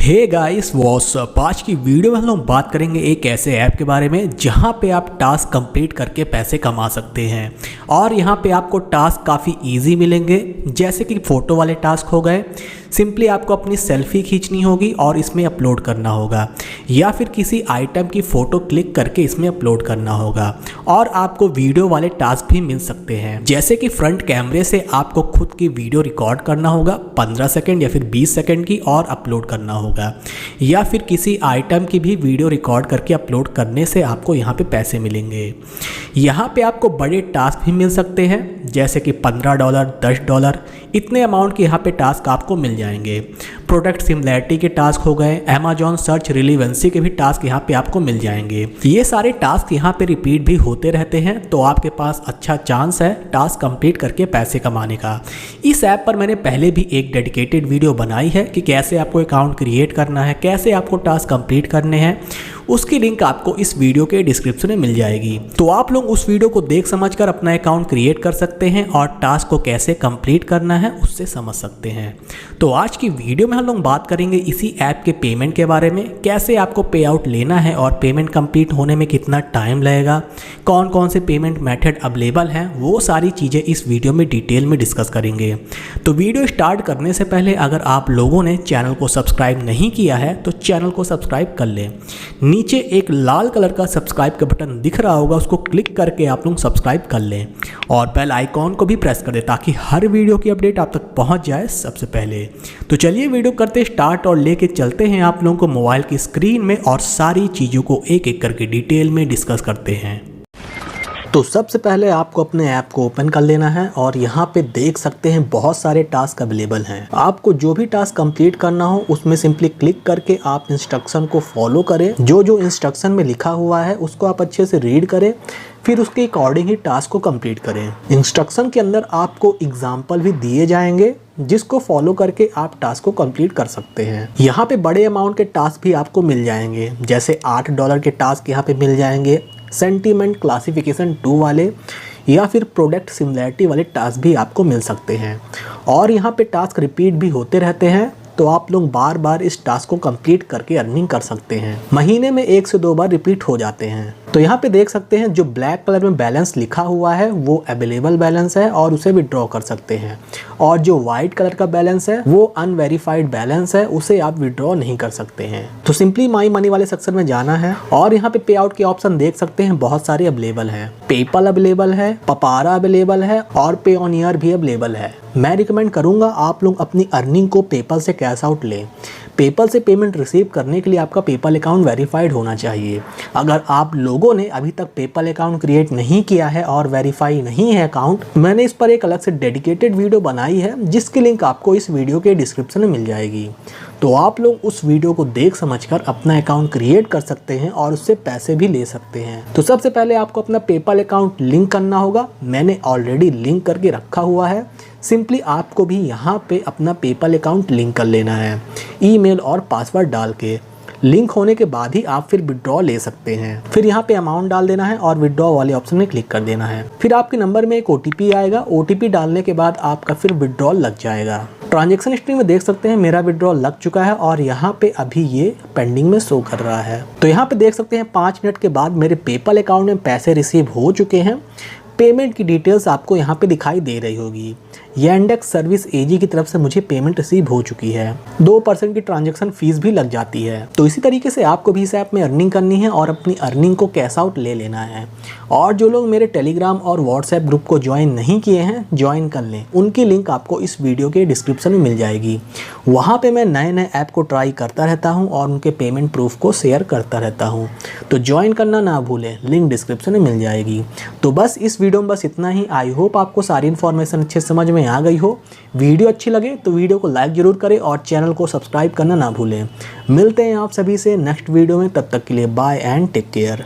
Hey guys what's up. आज की video में हम लोग बात करेंगे एक ऐसे ऐप के बारे में जहां पे आप टास्क कंप्लीट करके पैसे कमा सकते हैं और यहां पे आपको टास्क काफ़ी इजी मिलेंगे। जैसे कि फ़ोटो वाले टास्क हो गए, सिंपली आपको अपनी सेल्फी खींचनी होगी और इसमें अपलोड करना होगा, या फिर किसी आइटम की फ़ोटो क्लिक करके इसमें अपलोड करना होगा। और आपको वीडियो वाले टास्क भी मिल सकते हैं, जैसे कि फ्रंट कैमरे से आपको खुद की वीडियो रिकॉर्ड करना होगा 15 सेकेंड या फिर 20 सेकेंड की और अपलोड करना होगा, या फिर किसी आइटम की भी वीडियो रिकॉर्ड करके अपलोड करने से आपको यहाँ पे पैसे मिलेंगे। यहाँ पे आपको बड़े टास्क भी मिल सकते हैं, जैसे कि $15, $10, इतने अमाउंट के यहाँ पे टास्क आपको मिल जाएंगे। प्रोडक्ट सिमिलैरिटी के टास्क हो गए, अमेजॉन सर्च रिलेवेंसी के भी टास्क यहाँ पे आपको मिल जाएंगे। ये सारे टास्क यहाँ पे रिपीट भी होते रहते हैं, तो आपके पास अच्छा चांस है टास्क कंप्लीट करके पैसे कमाने का। इस ऐप पर मैंने पहले भी एक डेडिकेटेड वीडियो बनाई है कि कैसे आपको अकाउंट क्रिएट करना है, कैसे आपको टास्क कंप्लीट करने हैं। उसकी लिंक आपको इस वीडियो के डिस्क्रिप्शन में मिल जाएगी, तो आप लोग उस वीडियो को देख समझकर अपना अकाउंट क्रिएट कर सकते हैं और टास्क को कैसे कंप्लीट करना है उससे समझ सकते हैं। तो आज की वीडियो में हम लोग बात करेंगे इसी ऐप के पेमेंट के बारे में, कैसे आपको पे आउट लेना है और पेमेंट कंप्लीट होने में कितना टाइम लगेगा, कौन कौन से पेमेंट मेथड अवेलेबल हैं, वो सारी चीज़ें इस वीडियो में डिटेल में डिस्कस करेंगे। तो वीडियो स्टार्ट करने से पहले अगर आप लोगों ने चैनल को सब्सक्राइब नहीं किया है तो चैनल को सब्सक्राइब कर लें। नीचे एक लाल कलर का सब्सक्राइब का बटन दिख रहा होगा, उसको क्लिक करके आप लोग सब्सक्राइब कर लें और बेल आइकॉन को भी प्रेस कर दें ताकि हर वीडियो की अपडेट आप तक पहुंच जाए सबसे पहले। तो चलिए वीडियो करते स्टार्ट और लेके चलते हैं आप लोगों को मोबाइल की स्क्रीन में और सारी चीज़ों को एक एक करके डिटेल में डिस्कस करते हैं। तो सबसे पहले आपको अपने ऐप को ओपन कर लेना है और यहाँ पे देख सकते हैं बहुत सारे टास्क अवेलेबल हैं। आपको जो भी टास्क कंप्लीट करना हो उसमें सिंपली क्लिक करके आप इंस्ट्रक्शन को फॉलो करें। जो जो इंस्ट्रक्शन में लिखा हुआ है उसको आप अच्छे से रीड करें, फिर उसके अकॉर्डिंग ही टास्क को कंप्लीट करें। इंस्ट्रक्शन के अंदर आपको एग्जाम्पल भी दिए जाएंगे जिसको फॉलो करके आप टास्क को कंप्लीट कर सकते हैं। यहाँ पे बड़े अमाउंट के टास्क भी आपको मिल जाएंगे, जैसे $8 के टास्क यहाँ पे मिल जाएंगे, सेंटीमेंट क्लासिफिकेशन 2 वाले या फिर प्रोडक्ट सिमिलैरिटी वाले टास्क भी आपको मिल सकते हैं। और यहाँ पे टास्क रिपीट भी होते रहते हैं, तो आप लोग बार बार इस टास्क को कंप्लीट करके अर्निंग कर सकते हैं। महीने में 1 से 2 बार रिपीट हो जाते हैं। तो यहाँ पे देख सकते हैं जो ब्लैक कलर में बैलेंस लिखा हुआ है वो अवेलेबल बैलेंस है और उसे विड्रॉ कर सकते हैं, और जो वाइट कलर का बैलेंस है वो अनवेरिफाइड बैलेंस है, उसे आप विड्रॉ नहीं कर सकते हैं। तो सिंपली माई मनी वाले सेक्शन में जाना है और यहाँ पे पे आउट के ऑप्शन देख सकते हैं बहुत सारे अवेलेबल हैं। पेपल अवेलेबल है, पपारा अवेलेबल है और पेओनियर भी अवेलेबल है। मैं रिकमेंड करूंगा आप लोग अपनी अर्निंग को पेपल से कैश आउट लें। पेपल से पेमेंट रिसीव करने के लिए आपका पेपल अकाउंट वेरीफाइड होना चाहिए। अगर आप लोगों ने अभी तक पेपल अकाउंट क्रिएट नहीं किया है और वेरीफाई नहीं है अकाउंट, मैंने इस पर एक अलग से डेडिकेटेड वीडियो बनाई है जिसकी लिंक आपको इस वीडियो के डिस्क्रिप्शन में मिल जाएगी। तो आप लोग उस वीडियो को देख समझकर अपना अकाउंट क्रिएट कर सकते हैं और उससे पैसे भी ले सकते हैं। तो सबसे पहले आपको अपना पेपल अकाउंट लिंक करना होगा। मैंने ऑलरेडी लिंक करके रखा हुआ है। सिंपली आपको भी यहाँ पे अपना पेपल अकाउंट लिंक कर लेना है, ईमेल और पासवर्ड डाल के। लिंक होने के बाद ही आप फिर विड्रॉ ले सकते हैं। फिर यहाँ पे अमाउंट डाल देना है और विड्रॉ वाले ऑप्शन में क्लिक कर देना है। फिर आपके नंबर में एक OTP आएगा। OTP डालने के बाद आपका फिर विड्रॉ लग जाएगा। ट्रांजैक्शन हिस्ट्री में देख सकते हैं मेरा विड्रॉ लग चुका है और यहाँ पे अभी ये पेंडिंग में शो कर रहा है। तो यहाँ पे देख सकते हैं 5 मिनट के बाद मेरे पेपल अकाउंट में पैसे रिसीव हो चुके हैं। पेमेंट की डिटेल्स आपको यहाँ पे दिखाई दे रही होगी। यांडेक्स सर्विस AG की तरफ से मुझे पेमेंट रिसीव हो चुकी है। 2% की ट्रांजैक्शन फीस भी लग जाती है। तो इसी तरीके से आपको भी इस ऐप में अर्निंग करनी है और अपनी अर्निंग को कैश आउट ले लेना है। और जो लोग मेरे टेलीग्राम और व्हाट्सएप ग्रुप को ज्वाइन नहीं किए हैं, ज्वाइन कर लें। उनकी लिंक आपको इस वीडियो के डिस्क्रिप्शन में मिल जाएगी। वहाँ पे मैं नए नए ऐप को ट्राई करता रहता हूँ और उनके पेमेंट प्रूफ को शेयर करता रहता हूँ। तो ज्वाइन करना ना भूलें, लिंक डिस्क्रिप्शन में मिल जाएगी। तो बस इस वीडियो में बस इतना ही। आई होप आपको सारी इन्फॉर्मेशन अच्छे समझ में आ गई हो। वीडियो अच्छी लगे तो वीडियो को लाइक जरूर करें और चैनल को सब्सक्राइब करना ना भूलें। मिलते हैं आप सभी से नेक्स्ट वीडियो में, तब तक के लिए बाय एंड टेक केयर।